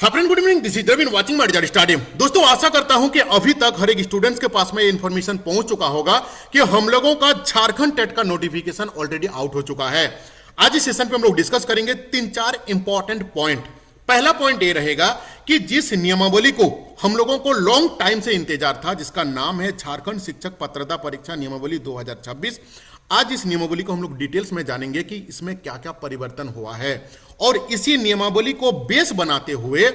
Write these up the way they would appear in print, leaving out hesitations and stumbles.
हाँ friend, good evening. This is Ravin watching my digital study. दोस्तों, आशा करता हूं कि अभी तक हर एक स्टूडेंट्स के पास में ये इन्फॉर्मेशन पहुंच चुका होगा कि हम लोगों का झारखंड टेट का नोटिफिकेशन ऑलरेडी आउट हो चुका है। आज इस सेशन पे हम लोग डिस्कस करेंगे 3-4 इंपॉर्टेंट पॉइंट। पहला पॉइंट ये रहेगा कि जिस नियमावली को हम लोगों को लॉन्ग टाइम से इंतजार था, जिसका नाम है झारखंड शिक्षक पात्रता परीक्षा नियमावली 2026, आज इस नियमावली को हम लोग डिटेल्स में जानेंगे कि इसमें क्या क्या परिवर्तन हुआ है। और इसी नियमावली को बेस बनाते हुए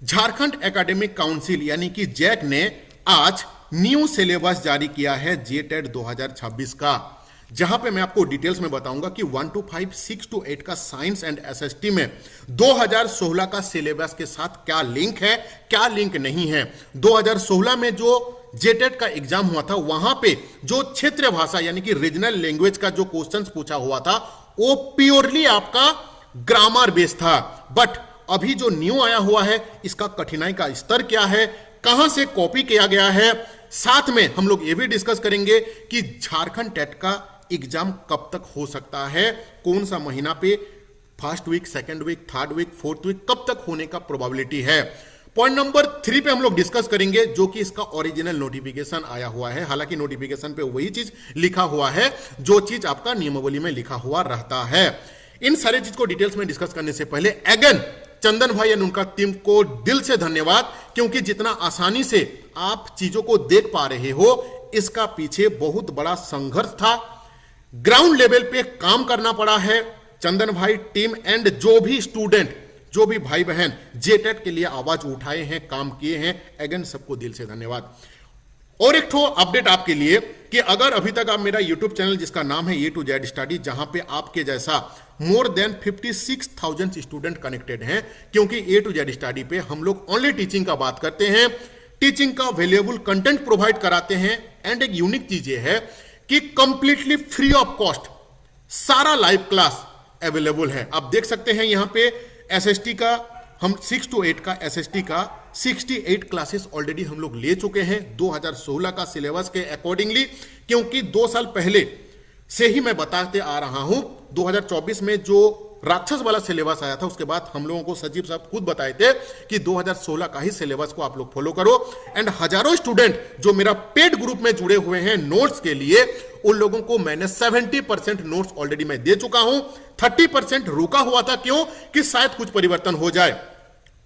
झारखंड एकेडमिक काउंसिल यानी कि जैक ने आज न्यू सिलेबस जारी किया है जेटेट 2026 का, जहां पे मैं आपको डिटेल्स में बताऊंगा कि 1 to 5, 6 to 8 का साइंस एंड एसएसटी में 2016 का सिलेबस के साथ क्या लिंक है, क्या लिंक नहीं है। 2016 में जो जेटेट का एग्जाम हुआ था, वहां पे जो क्षेत्रीय भाषा यानी कि रीजनल लैंग्वेज का जो क्वेश्चंस पूछा हुआ था, वो प्योरली आपका ग्रामर बेस्ड था। बट अभी जो न्यू आया हुआ है, इसका कठिनाई का स्तर क्या है, कहां से कॉपी किया गया है, साथ में हम लोग ये भी डिस्कस करेंगे कि झारखंड टेट का एग्जाम कब तक हो सकता है, कौन सा महीना पे, first week, second week, third week, fourth week, कब तक होने का प्रोबेबिलिटी है। पॉइंट नंबर 3 पे हम लोग डिस्कस करेंगे, जो कि इसका ओरिजिनल नोटिफिकेशन आया हुआ है। हालांकि नोटिफिकेशन पे वही चीज लिखा हुआ है जो चीज आपका नियमावली में लिखा हुआ रहता है। इन सारी चीज को डिटेल्स में डिस्कस करने से पहले अगेन चंदन भाई एंड उनका टीम को दिल से धन्यवाद, क्योंकि जितना आसानी से आप चीजों को देख पा रहे हो, इसका पीछे बहुत बड़ा संघर्ष था। ग्राउंड लेवल पे काम करना पड़ा है। चंदन भाई, टीम एंड जो भी स्टूडेंट, जो भी भाई बहन जेटेट के लिए आवाज उठाए हैं, काम किए हैं, अगेन सबको दिल से धन्यवाद। और एक ठो अपडेट आपके लिए कि अगर अभी तक आप मेरा यूट्यूब चैनल जिसका नाम है ए टू जेड स्टडी, जहां पे आपके जैसा मोर देन 56,000 स्टूडेंट कनेक्टेड हैं, क्योंकि ए टू जेड स्टडी पे हम लोग ओनली टीचिंग का बात करते हैं, टीचिंग का वैल्यूएबल कंटेंट प्रोवाइड कराते हैं। एंड एक यूनिक चीज ये है कि कंप्लीटली फ्री ऑफ कॉस्ट सारा लाइव क्लास अवेलेबल है। आप देख सकते हैं यहां पे एसएसटी का, हम 6 to 8 का एसएसटी का 68 क्लासेस ऑलरेडी हम लोग ले चुके हैं 2016 का सिलेबस के अकॉर्डिंगली, क्योंकि 2 साल पहले से ही मैं बताते आ रहा हूं। 2024 में जो राक्षस वाला सिलेबस आया था, उसके बाद हम लोगों को सचिव साहब खुद बताए थे कि 2016 का ही सिलेबस को आप लोग फॉलो करो। एंड हजारों स्टूडेंट जो मेरा पेड ग्रुप में जुड़े हुए हैं नोट्स के लिए, उन लोगों को मैंने 70% नोट्स ऑलरेडी मैं दे चुका हूं। 30% रुका हुआ था, क्यों कि शायद कुछ परिवर्तन हो जाए।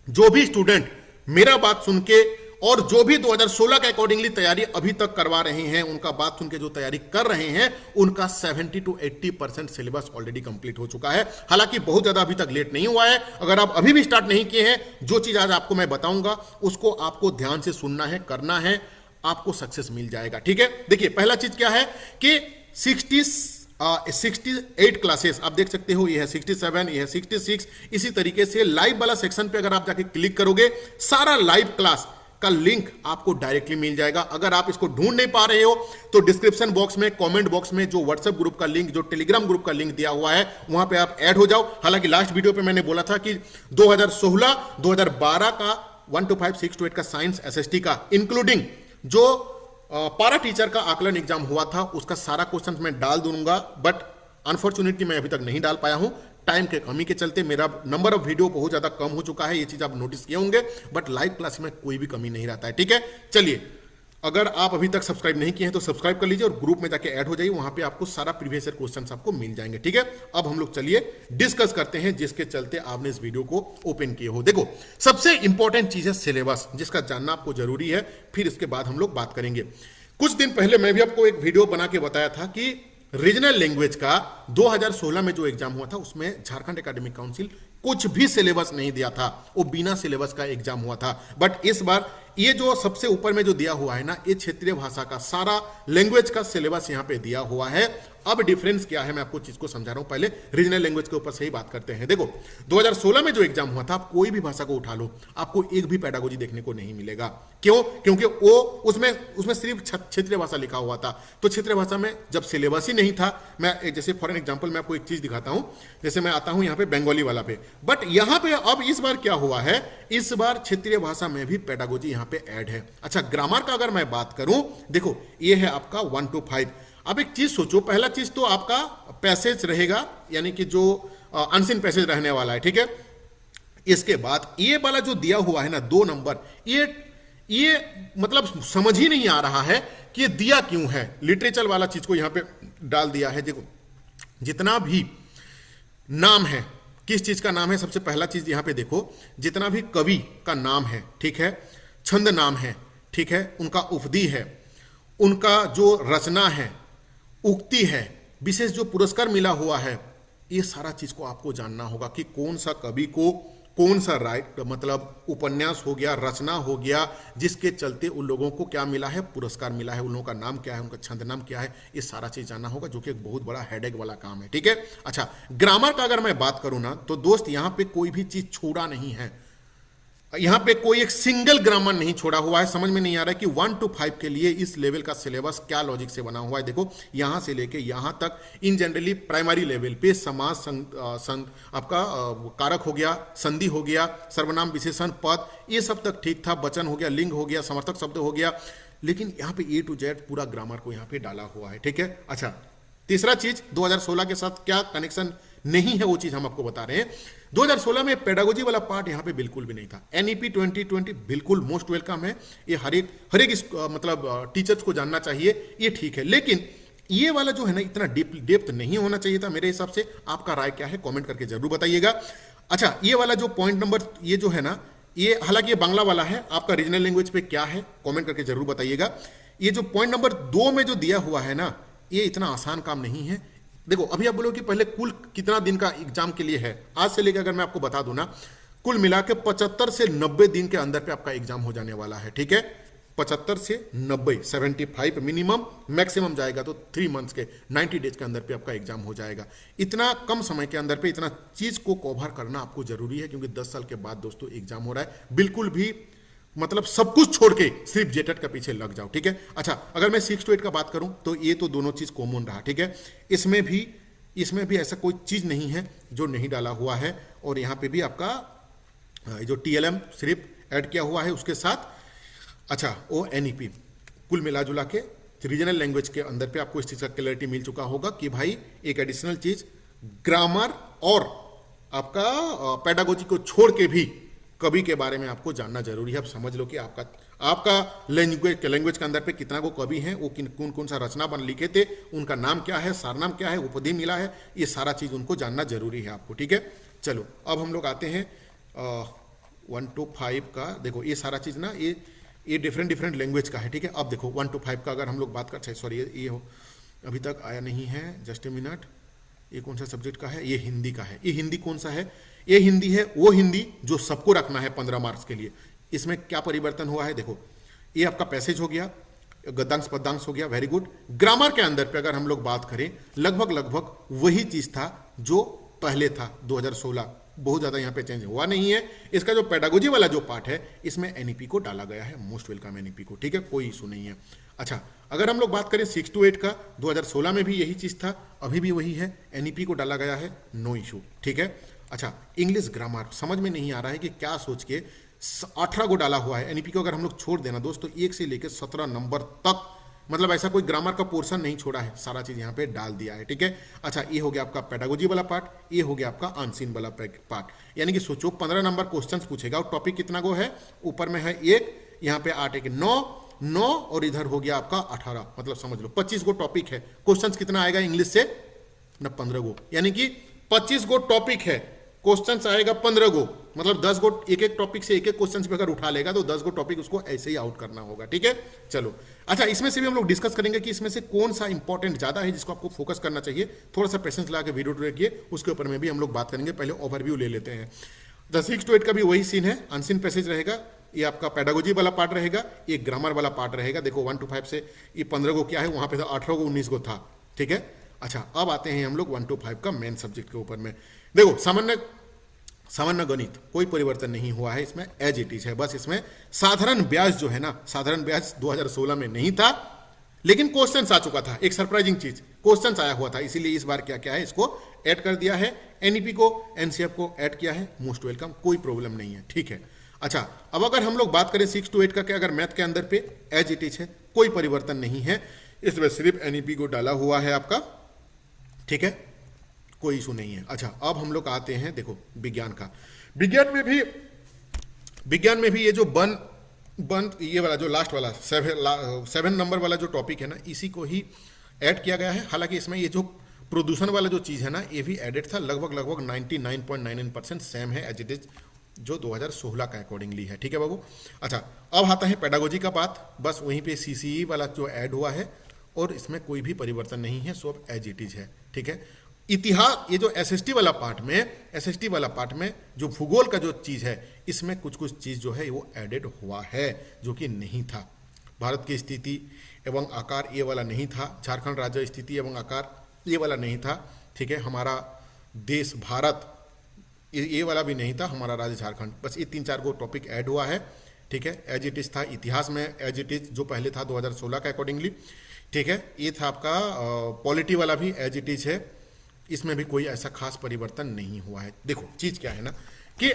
जो भी स्टूडेंट मेरा बात सुन के और जो भी 2016 के अकॉर्डिंगली तैयारी अभी तक करवा रहे हैं, उनका बात सुन के जो तैयारी कर रहे हैं, उनका 70 to 80% सिलेबस ऑलरेडी कंप्लीट हो चुका है। हालांकि बहुत ज्यादा अभी तक लेट नहीं हुआ है। अगर आप अभी भी स्टार्ट नहीं किए हैं, जो चीज आज आपको मैं बताऊंगा उसको आपको ध्यान से सुनना है, करना है, आपको सक्सेस मिल जाएगा। ठीक है, देखिए पहला चीज क्या है कि 68 क्लासेस आप देख सकते हो, ये है 67, ये है 66। इसी तरीके से लाइव वाला सेक्शन पे अगर आप जाके क्लिक करोगे, सारा लाइव क्लास का लिंक आपको डायरेक्टली मिल जाएगा। अगर आप इसको ढूंढ नहीं पा रहे हो तो डिस्क्रिप्शन बॉक्स में, कमेंट बॉक्स में जो व्हाट्सएप ग्रुप का लिंक, जो टेलीग्राम ग्रुप का लिंक दिया हुआ है, वहां पे आप ऐड हो जाओ। हालांकि लास्ट वीडियो पे मैंने बोला था कि 2016, 2012 का 1 to 5, 6 to 8 का साइंस एसएसटी का, इंक्लूडिंग जो पारा टीचर का आकलन एग्जाम हुआ था, उसका सारा क्वेश्चन मैं डाल दूंगा। बट अनफॉर्चुनेटली मैं अभी तक नहीं डाल पाया हूं, टाइम के कमी के चलते। मेरा नंबर ऑफ वीडियो बहुत ज्यादा कम हो चुका है, ये चीज आप नोटिस किए होंगे। बट लाइव क्लास में कोई भी कमी नहीं रहता है। ठीक है, चलिए, अगर आप अभी तक सब्सक्राइब नहीं किए हैं तो सब्सक्राइब कर लीजिए और ग्रुप में जाके ऐड हो जाइए, वहां पे आपको सारा प्रीवियस ईयर क्वेश्चंस आपको मिल जाएंगे। ठीक है, अब हम लोग चलिए डिस्कस करते हैं, जिसके चलते आपने इस वीडियो को ओपन किए हो। देखो, सबसे इंपॉर्टेंट चीज है सिलेबस, जिसका जानना आपको जरूरी है। फिर इसके बाद हम लोग बात करेंगे। कुछ दिन पहले मैं भी आपको एक वीडियो बना के बताया था कि रीजनल लैंग्वेज का 2016 में जो एग्जाम हुआ था, उसमें झारखंड एकेडमिक काउंसिल कुछ भी सिलेबस नहीं दिया था, वो बिना सिलेबस का एग्जाम हुआ था। बट इस बार ये जो सबसे ऊपर में जो दिया हुआ है ना, ये क्षेत्रीय भाषा का सारा लैंग्वेज का सिलेबस यहाँ पे दिया हुआ है। अब डिफरेंस क्या है, मैं आपको चीज को समझा रहा हूं। पहले रीजनल लैंग्वेज के ऊपर से ही बात करते हैं। देखो, 2016 में जो एग्जाम हुआ था, आप कोई भी भाषा को उठा लो, आपको एक भी पेडागोजी देखने को नहीं मिलेगा। क्यों? क्योंकि वो उसमें सिर्फ क्षेत्रीय भाषा लिखा हुआ था। तो क्षेत्रीय भाषा में जब सिलेबस ही नहीं था, मैं जैसे फॉर एन एग्जाम्पल मैं आपको एक चीज दिखाता हूं। जैसे मैं आता हूं यहाँ पे बंगाली वाला पे, बट यहाँ पे अब इस बार क्या हुआ है, इस बार क्षेत्रीय भाषा में भी पेडागोजी यहाँ पे ऐड है। अच्छा, ग्रामर का अगर मैं बात करूं, देखो ये है आपका 1 to 5। अब एक चीज सोचो, पहला चीज तो आपका पैसेज रहेगा, यानी कि जो अनसीन पैसेज रहने वाला है। ठीक है, इसके बाद ये वाला जो दिया हुआ है ना 2 नंबर, ये मतलब समझ ही नहीं आ रहा है कि ये दिया क्यों है। लिटरेचर वाला चीज को यहां पे डाल दिया है। देखो जितना भी नाम है, किस चीज का नाम है, सबसे पहला चीज यहां पे देखो, जितना भी कवि का नाम है, ठीक है, छंद नाम है, ठीक है, उनका उपदी है, उनका जो रचना है, उक्ति है, विशेष जो पुरस्कार मिला हुआ है, ये सारा चीज को आपको जानना होगा कि कौन सा कवि को कौन सा राइट मतलब उपन्यास हो गया, रचना हो गया, जिसके चलते उन लोगों को क्या मिला है, पुरस्कार मिला है, उन लोगों का नाम क्या है, उनका छंद नाम क्या है, ये सारा चीज जानना होगा, जो कि एक बहुत बड़ा हेडेक वाला काम है। ठीक है, अच्छा ग्रामर का अगर मैं बात करूं ना तो दोस्त यहां पे कोई भी चीज छोड़ा नहीं है, यहां पे कोई एक सिंगल ग्रामर नहीं छोड़ा हुआ है। समझ में नहीं आ रहा है कि 1 to 5 के लिए इस लेवल का सिलेबस क्या लॉजिक से बना हुआ है। देखो यहां से लेके यहां तक इन जनरली प्राइमरी लेवल पे समास आपका कारक हो गया, संधि हो गया, सर्वनाम विशेषण पद, ये सब तक ठीक था, वचन हो गया, लिंग हो गया, समर्थक शब्द हो गया, लेकिन यहां पे A to Z पूरा ग्रामर को यहां पे डाला हुआ है। ठीक है, अच्छा तीसरा चीज 2016 के साथ क्या कनेक्शन नहीं है वो चीज हम आपको बता रहे हैं। 2016 में पेडागोजी वाला पार्ट यहां पे बिल्कुल भी नहीं था। एनईपी 2020 बिल्कुल मोस्ट वेलकम है, ये हर एक मतलब टीचर्स को जानना चाहिए, ये ठीक है, लेकिन ये वाला जो है ना इतना डेप्थ नहीं होना चाहिए था मेरे हिसाब से। आपका राय क्या है कमेंट करके जरूर बताइएगा। अच्छा ये वाला जो पॉइंट नंबर ये जो है ना, ये हालांकि ये बांग्ला वाला है, आपका रीजनल लैंग्वेज पे क्या है कमेंट करके जरूर बताइएगा। ये जो पॉइंट नंबर 2 में जो दिया हुआ है ना, ये इतना आसान काम नहीं है। देखो अभी आप बोलो कि पहले कुल कितना दिन का एग्जाम के लिए है, आज से लेकर अगर मैं आपको बता दूं ना, कुल मिला के 75 से 90 दिन के अंदर पे आपका एग्जाम हो जाने वाला है। ठीक है, 75 से 90, 75 मिनिमम, मैक्सिमम जाएगा तो 3 मंथ्स के 90 डेज के अंदर पे आपका एग्जाम हो जाएगा। इतना कम समय के अंदर पे इतना चीज को कवर करना आपको जरूरी है, क्योंकि 10 साल के बाद दोस्तों एग्जाम हो रहा है। बिल्कुल भी मतलब सब कुछ छोड़ के सिर्फ जेटेट का पीछे लग जाओ। ठीक है, अच्छा अगर मैं 6 to 8 का बात करूं तो ये तो दोनों चीज कॉमन रहा। ठीक है, इसमें भी ऐसा कोई चीज नहीं है जो नहीं डाला हुआ है, और यहां पे भी आपका जो TLM सिर्फ ऐड किया हुआ है उसके साथ। अच्छा ओ NEP कुल मिला जुला के रीजनल लैंग्वेज के अंदर पे आपको इस चीज का क्लैरिटी मिल चुका होगा कि भाई एक एडिशनल चीज ग्रामर और आपका पेडागोजी को छोड़ के भी कवि के बारे में आपको जानना जरूरी है। आप समझ लो कि आपका लैंग्वेज के अंदर पे कितना को कवि हैं, वो कौन कौन सा रचना बन लिखे थे, उनका नाम क्या है, सारनाम क्या है, उपधि मिला है, ये सारा चीज उनको जानना जरूरी है आपको। ठीक है, चलो अब हम लोग आते हैं 1 to 5 का। देखो ये सारा चीज ना ये डिफरेंट लैंग्वेज का है। ठीक है, अब देखो 1 to 5 का अगर हम लोग बात करते हैं, सॉरी ये अभी तक आया नहीं है, जस्ट ए मिनट, ये कौन सा सब्जेक्ट का है, ये हिंदी का है। ये हिंदी कौन सा है, ये हिंदी है वो हिंदी जो सबको रखना है 15 मार्क्स के लिए। इसमें क्या परिवर्तन हुआ है, देखो ये आपका पैसेज हो गया, गद्यांश पद्यांश हो गया, वेरी गुड। ग्रामर के अंदर पे अगर हम लोग बात करें लगभग वही चीज था जो पहले था 2016, बहुत ज्यादा यहाँ पे चेंज हुआ नहीं है। इसका जो पेडागोजी वाला जो पार्ट है इसमें NEP को डाला गया है, मोस्ट वेलकम NEP को। ठीक है, कोई इशू नहीं है। अच्छा अगर हम लोग बात करें 6 to 8 का, 2016 में भी यही चीज था, अभी भी वही है, NEP को डाला गया है, नो इशू। ठीक है, अच्छा इंग्लिश ग्रामर समझ में नहीं आ रहा है कि क्या सोच के 18 को डाला हुआ है। NEP को अगर हम लोग छोड़ देना दोस्तों 1 से लेकर 17 नंबर तक, मतलब ऐसा कोई ग्रामर का पोर्शन नहीं छोड़ा है, सारा चीज यहाँ पे डाल दिया है। ठीक है, अच्छा ये हो गया आपका पेडागोजी वाला पार्ट, ये हो गया आपका अनसीन वाला पार्ट। यानी कि सोचो 15 नंबर क्वेश्चंस पूछेगा और टॉपिक कितना गो है, ऊपर में है 1, यहाँ पे 8 1 9 और इधर हो गया आपका 18, मतलब समझ लो 25 गो टॉपिक है। क्वेश्चंस कितना आएगा इंग्लिश से ना 15 गो, यानी कि 25 गो टॉपिक है, क्वेश्चंस आएगा 15 गो, मतलब 10 गो एक टॉपिक से एक क्वेश्चन पे अगर उठा लेगा तो 10 गो टॉपिक उसको ऐसे ही आउट करना होगा। ठीक है, चलो अच्छा इसमें से भी हम लोग डिस्कस करेंगे कि इसमें से कौन सा इंपॉर्टेंट ज्यादा है जिसको आपको फोकस करना चाहिए। थोड़ा सा पेशेंस लगा के वीडियो देखिए, उसके ऊपर में भी हम लोग बात करेंगे। पहले ओवरव्यू ले लेते हैं। 6 to 8 का भी वही सीन है, अनसीन पैसेज रहेगा, ये आपका पेडागोजी वाला पार्ट रहेगा, ये ग्रामर वाला पार्ट रहेगा। देखो 1 to 5 से ये 15 गो क्या है, वहां पे 18 गो 19 गो था। ठीक है, अच्छा अब आते हैं हम लोग 1 to 5 का मेन सब्जेक्ट के ऊपर में। देखो सामान्य गणित कोई परिवर्तन नहीं हुआ है, इसमें एज इट इज है। बस इसमें साधारण ब्याज जो है ना, साधारण ब्याज 2016 में नहीं था, लेकिन क्वेश्चन आ चुका था। एक सरप्राइजिंग चीज क्वेश्चन आया हुआ था, इसीलिए इस बार क्या है इसको ऐड कर दिया है। NEP को NCF को ऐड किया है, मोस्ट वेलकम, कोई प्रॉब्लम नहीं है। ठीक है, अच्छा अब अगर हम लोग बात करें 6 to 8 का, क्या अगर मैथ के अंदर पे एज इट इज है, कोई परिवर्तन नहीं है, इसमें सिर्फ NEP को डाला हुआ है आपका। ठीक है, कोई इशू नहीं है। अच्छा अब हम लोग आते हैं देखो विज्ञान का। विज्ञान में भी ये जो वन वन ये वाला जो लास्ट वाला 7 नंबर वाला जो टॉपिक है ना, इसी को ही ऐड किया गया है। हालांकि इसमें ये जो प्रदूषण वाला जो चीज़ है ना, ये भी एडेड था। लगभग 99.99% सेम है एज इट इज जो 2016 का अकॉर्डिंगली है। ठीक है बाबू। अच्छा, अब आता है पेडागोजी का बात। बस वहीं पे सीसीई वाला जो ऐड हुआ है और इसमें कोई भी परिवर्तन नहीं है, सब एज इट इज है। ठीक है। इतिहास, ये जो एसएसटी वाला पार्ट में जो भूगोल का जो चीज़ है, इसमें कुछ चीज़ जो है वो एडेड हुआ है जो कि नहीं था। भारत की स्थिति एवं आकार ये वाला नहीं था। झारखंड राज्य स्थिति एवं आकार ये वाला नहीं था। ठीक है। हमारा देश भारत ये वाला भी नहीं था। हमारा राज्य झारखंड। बस ये 3-4 गो टॉपिक ऐड हुआ है। ठीक है। एज इट इज था। इतिहास में एज इट इज जो पहले था 2016 का अकॉर्डिंगली। ठीक है। ये था आपका पॉलिटी वाला भी एज इट इज है। इसमें भी कोई ऐसा खास परिवर्तन नहीं हुआ है। देखो चीज क्या है ना कि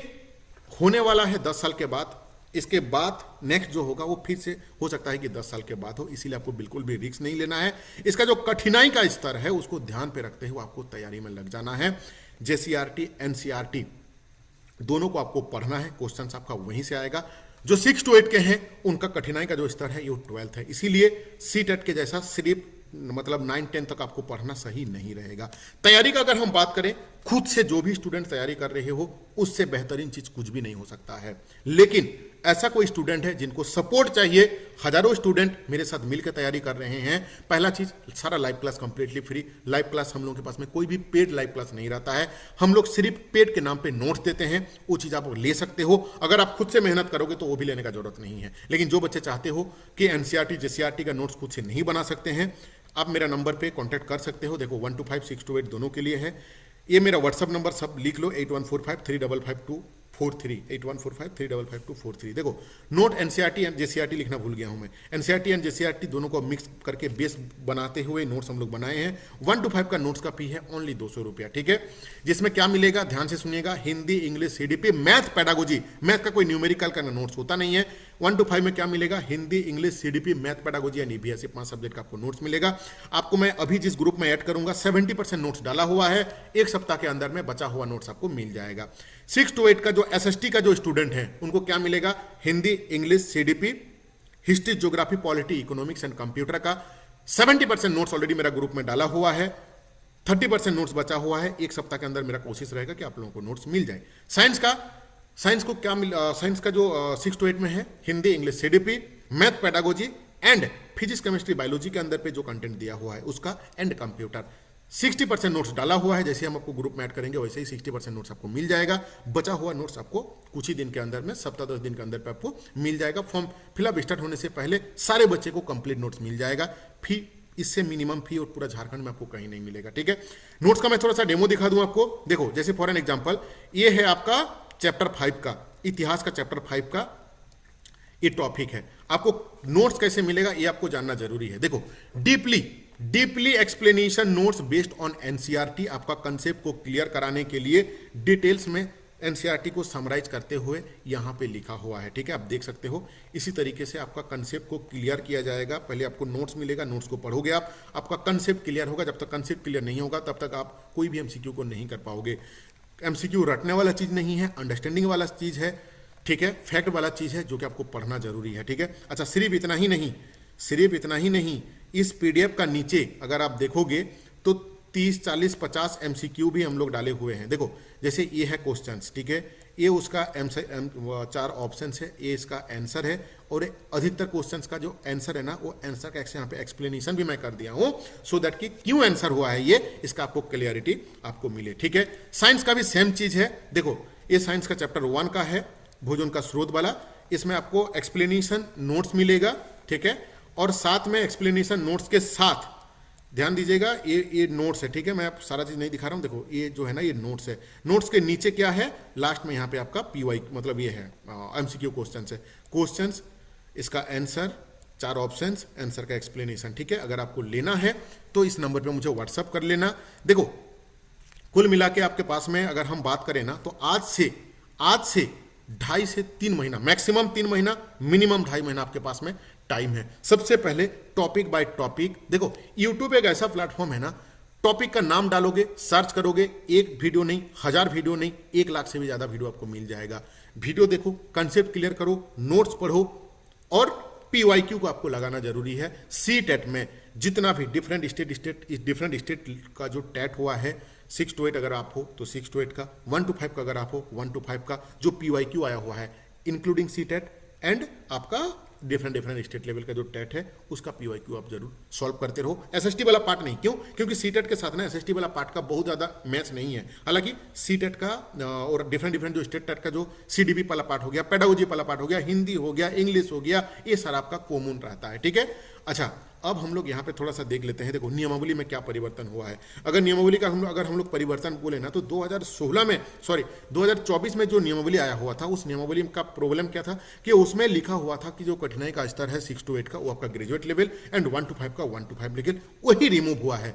होने वाला है 10 साल के बाद। इसके बाद नेक्स्ट जो होगा वो फिर से हो सकता है कि 10 साल के बाद हो, इसीलिए आपको बिल्कुल भी रिस्क नहीं लेना है। इसका जो कठिनाई का स्तर है उसको ध्यान पे रखते हुए आपको तैयारी में लग जाना है। जेसीईआरटी एनसीईआरटी दोनों को आपको पढ़ना है। क्वेश्चन आपका वहीं से आएगा। जो 6 to 8 के हैं उनका कठिनाई का जो स्तर है ये 12th है। इसीलिए सीटेट के जैसा सिर्फ मतलब 9-10 तक आपको पढ़ना सही नहीं रहेगा। तैयारी का अगर हम बात करें, खुद से जो भी स्टूडेंट तैयारी कर रहे हो उससे बेहतरीन चीज कुछ भी नहीं हो सकता है। लेकिन ऐसा कोई स्टूडेंट है जिनको सपोर्ट चाहिए, हजारों स्टूडेंट मेरे साथ मिलकर तैयारी कर रहे हैं। पहला चीज, सारा live class completely free. Live class हम लोगों के पास में कोई भी पेड लाइव क्लास नहीं रहता है। हम लोग सिर्फ पेड के नाम पे नोट्स देते हैं। वो चीज आप ले सकते हो। अगर आप खुद से मेहनत करोगे तो वो भी लेने का जरूरत नहीं है। लेकिन जो बच्चे चाहते हो कि एनसीईआरटी जेसीईआरटी का नोट्स खुद से नहीं बना सकते हैं, आप मेरा नंबर पे कांटेक्ट कर सकते हो। देखो 125 628 दोनों के लिए है। ये मेरा व्हाट्सअप नंबर सब लिख लो, 8145355243 8145355243। देखो नोट एनसीईआरटी एंड जेसीईआरटी लिखना भूल गया हूं मैं। एनसीईआरटी एंड जेसीईआरटी दोनों को मिक्स करके बेस बनाते हुए नोट्स हम लोग बनाए हैं। 1 to 5 का नोट्स का फी है ओनली 200 रुपया। ठीक है। जिसमें क्या मिलेगा ध्यान से सुनिएगा, Hindi, English, CDP, math, pedagogy. Math का कोई न्यूमेरिकल का नोट्स होता नहीं है। 1 to 5 में क्या मिलेगा, Hindi, English, CDP, math, pedagogy and EVS, 5 subject का आपको नोट्स मिलेगा। आपको मैं अभी जिस ग्रुप में ऐड करूंगा 70% नोट्स डाला हुआ है। एक सप्ताह के अंदर में बचा हुआ नोट्स आपको मिल जाएगा। 6 to 8 का जो एसएसटी का जो स्टूडेंट है उनको क्या मिलेगा, Hindi, English, CDP, history, geography, polity, economics and computer का 70% नोट्स ऑलरेडी मेरा ग्रुप में डाला हुआ है। 30% नोट्स बचा हुआ है। एक सप्ताह के अंदर मेरा कोशिश रहेगा कि आप लोगों को नोट्स मिल जाए। साइंस को क्या साइंस का जो 6 to 8 में है, Hindi, English, CDP, math, pedagogy and physics, chemistry, biology के अंदर पे जो कंटेंट दिया हुआ है उसका एंड कंप्यूटर 60% नोट्स डाला हुआ है। जैसे हम आपको ग्रुप में ऐड करेंगे वैसे ही 60% नोट्स आपको मिल जाएगा। बचा हुआ नोट्स आपको कुछ ही दिन के अंदर में, सप्ताह 10 दिन के अंदर पे आपको मिल जाएगा। फॉर्म फिलअप स्टार्ट होने से पहले सारे बच्चे को कंप्लीट नोट्स मिल जाएगा। फी इससे मिनिमम फी और पूरा झारखंड में आपको कहीं नहीं मिलेगा। ठीक है। नोट्स का मैं थोड़ा सा डेमो दिखा दूं आपको। देखो जैसे फॉर एन एग्जांपल ये है आपका चैप्टर 5 का, इतिहास का चैप्टर 5 का ये टॉपिक है। आपको नोट्स कैसे मिलेगा ये आपको जानना जरूरी है। देखो deeply explanation notes based on NCERT, आपका कंसेप्ट को क्लियर कराने के लिए डिटेल्स में एनसीईआरटी को समराइज करते हुए यहां पे लिखा हुआ है। ठीक है। आप देख सकते हो इसी तरीके से आपका कंसेप्ट को क्लियर किया जाएगा। पहले आपको नोट्स मिलेगा, नोट्स को पढ़ोगे आप, आपका कंसेप्ट क्लियर होगा। जब तक कंसेप्ट क्लियर नहीं होगा तब तक आप कोई भी एमसीक्यू को नहीं कर पाओगे। एमसीक्यू रटने वाला चीज नहीं है, अंडरस्टैंडिंग वाला चीज है। ठीक है। फैक्ट वाला चीज है जो कि आपको पढ़ना जरूरी है। ठीक है। अच्छा, सिर्फ इतना ही नहीं, इस पीडीएफ का नीचे अगर आप देखोगे तो 30, 40, 50 एमसीक्यू भी हम लोग डाले हुए हैं। देखो जैसे ये है क्वेश्चंस। ठीक है। ये उसका 4 ऑप्शंस है, ये इसका आंसर है और अधिकतर क्वेश्चंस का जो आंसर है ना वो आंसर का यहाँ पे एक्सप्लेनेशन भी मैं कर दिया हूँ, सो दैट कि क्यों आंसर हुआ है ये, इसका आपको क्लियरिटी आपको मिले। ठीक है। साइंस का भी सेम चीज है। देखो ये साइंस का चैप्टर 1 का है, भोजन का स्रोत वाला। इसमें आपको एक्सप्लेनेशन नोट्स मिलेगा। ठीक है। और साथ में एक्सप्लेनेशन नोट्स के साथ ध्यान दीजिएगा, ये नोट्स है। ठीक है। मैं आप सारा चीज नहीं दिखा रहा हूं। देखो ये जो है ना ये नोट्स है। नोट्स के नीचे क्या है, लास्ट में यहाँ पे आपका पीवाई मतलब ये है एमसीक्यू क्वेश्चंस है। क्वेश्चंस, इसका आंसर, 4 ऑप्शंस, आंसर का एक्सप्लेनेशन। ठीक है। अगर आपको लेना है तो इस नंबर पे मुझे व्हाट्सअप कर लेना। देखो कुल मिला के आपके पास में अगर हम बात करें ना तो आज से 2.5 से 3 महीना, मैक्सिमम 3 महीना, मिनिमम 2.5 महीना आपके पास में टाइम है। सबसे पहले टॉपिक बाय टॉपिक। देखो यूट्यूब एक ऐसा प्लेटफॉर्म है ना, टॉपिक का नाम डालोगे, सर्च करोगे, एक वीडियो नहीं, 1000 वीडियो नहीं, 1 लाख से भी ज्यादा वीडियो आपको मिल जाएगा। वीडियो देखो, कंसेप्ट क्लियर करो, नोट्स पढ़ो और पीवाईक्यू को आपको लगाना जरूरी है। सी टेट में जितना भी डिफरेंट स्टेट का जो टेट हुआ है, 6 to 8 अगर आप हो तो 6 to 8 का, 1 to 5 का अगर आप हो 1 to 5 का जो पीवाईक्यू आया हुआ है, इंक्लूडिंग सी टेट एंड आपका डिफरेंट स्टेट लेवल का जो टेट है उसका पीवाईक्यू आप जरूर सॉल्व करते रहो। एसएसटी वाला पार्ट नहीं, क्यों? क्योंकि सीटेट के साथ ना एसएसटी वाला पार्ट का बहुत ज्यादा मैच नहीं है। हालांकि सीटेट का और डिफरेंट जो स्टेट टेट का जो सीडीबी वाला पार्ट हो गया, पेडागोजी वाला पार्ट हो गया, हिंदी हो गया, इंग्लिश हो गया, ये सारा आपका कॉमन रहता है। ठीक है, अच्छा अब हम लोग यहाँ पे थोड़ा सा देख लेते हैं। देखो नियमावली में क्या परिवर्तन हुआ है। अगर नियमावली का अगर हम लोग परिवर्तन बोले ना तो 2024 में जो नियमावली आया हुआ था, उस नियमावली का प्रॉब्लम क्या था कि उसमें लिखा हुआ था कि जो कठिनाई का स्तर है 6 to 8 का वो आपका ग्रेजुएट लेवल एंड 1 to 5 का 1 to 5 लेवल वही रिमूव हुआ है।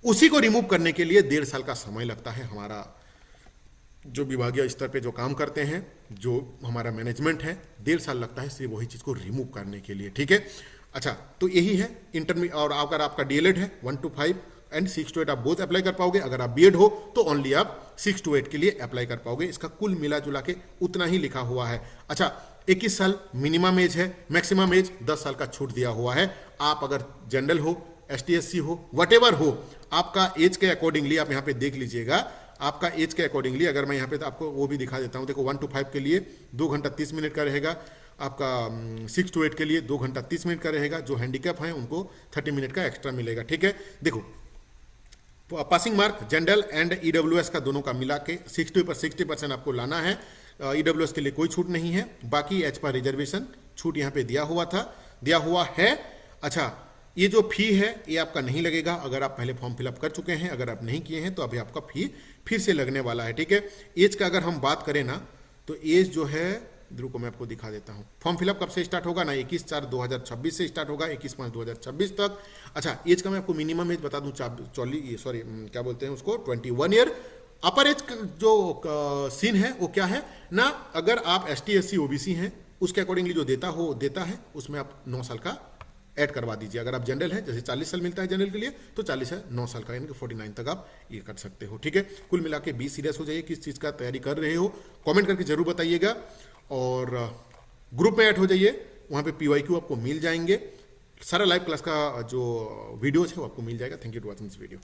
उसी को रिमूव करने के लिए 1.5 साल का समय लगता है। हमारा जो विभागीय स्तर पे जो काम करते हैं, जो हमारा मैनेजमेंट है, 1.5 साल लगता है सिर्फ वही चीज को रिमूव करने के लिए। ठीक है, अच्छा तो यही है इंटरमीडिएट। और अगर आपका डीएलएड है 1 to 5 एंड 6 to 8 आप बोथ अप्लाई कर पाओगे। अगर आप बीएड हो तो ओनली आप 6 to 8 के लिए अप्लाई कर पाओगे। इसका कुल मिला जुला के उतना ही लिखा हुआ है। अच्छा 21 साल मिनिमम एज है, मैक्सिमम एज 10 साल का छूट दिया हुआ है। आप अगर जनरल हो, एसटीएससी हो, वटेवर हो, आपका एज के अकॉर्डिंगली आप यहाँ पे देख लीजिएगा। आपका एज के अकॉर्डिंगली अगर मैं यहाँ पे तो आपको वो भी दिखा देता हूँ। देखो 1 to 5 के लिए 2 घंटा 30 मिनट का रहेगा, आपका 6 to 8 के लिए 2 घंटा 30 मिनट का रहेगा। जो हैंडीकैप हैं उनको 30 मिनट का एक्स्ट्रा मिलेगा। ठीक है, देखो passing mark general and EWS का दोनों का मिला के 60% आपको लाना है। ईडब्ल्यूएस के लिए कोई छूट नहीं है, बाकी एच पर रिजर्वेशन छूट यहाँ पे दिया हुआ है। अच्छा ये जो फी है ये आपका नहीं लगेगा अगर आप पहले फॉर्म फिलअप कर चुके हैं। अगर आप नहीं किए हैं तो अभी आपका फी फिर से लगने वाला है। ठीक है, एज का अगर हम बात करें ना तो एज जो है, रुको मैं आपको दिखा देता हूँ। फॉर्म फिलअप कब से स्टार्ट होगा ना, 21/4/2026 से स्टार्ट होगा, 21/5/2026 तक। अच्छा एज का मैं आपको मिनिमम एज बता दूं, 21 ईयर। अपर एज जो सीन है वो क्या है ना, अगर आप ST SC OBC हैं उसके अकॉर्डिंगली जो देता है उसमें आप 9 साल का ऐड करवा दीजिए। अगर आप जनरल है, जैसे 40 साल मिलता है जनरल के लिए, तो 40 है 9 साल का, यानी कि 49 तक आप ये कर सकते हो। ठीक है, कुल मिला के 20 सीरियस हो जाइए, किस चीज़ का तैयारी कर रहे हो कमेंट करके जरूर बताइएगा। और ग्रुप में ऐड हो जाइए, वहाँ पे PYQ आपको मिल जाएंगे। सारा लाइव क्लास का जो वीडियोज है वो आपको मिल जाएगा। Thank you to watching this video.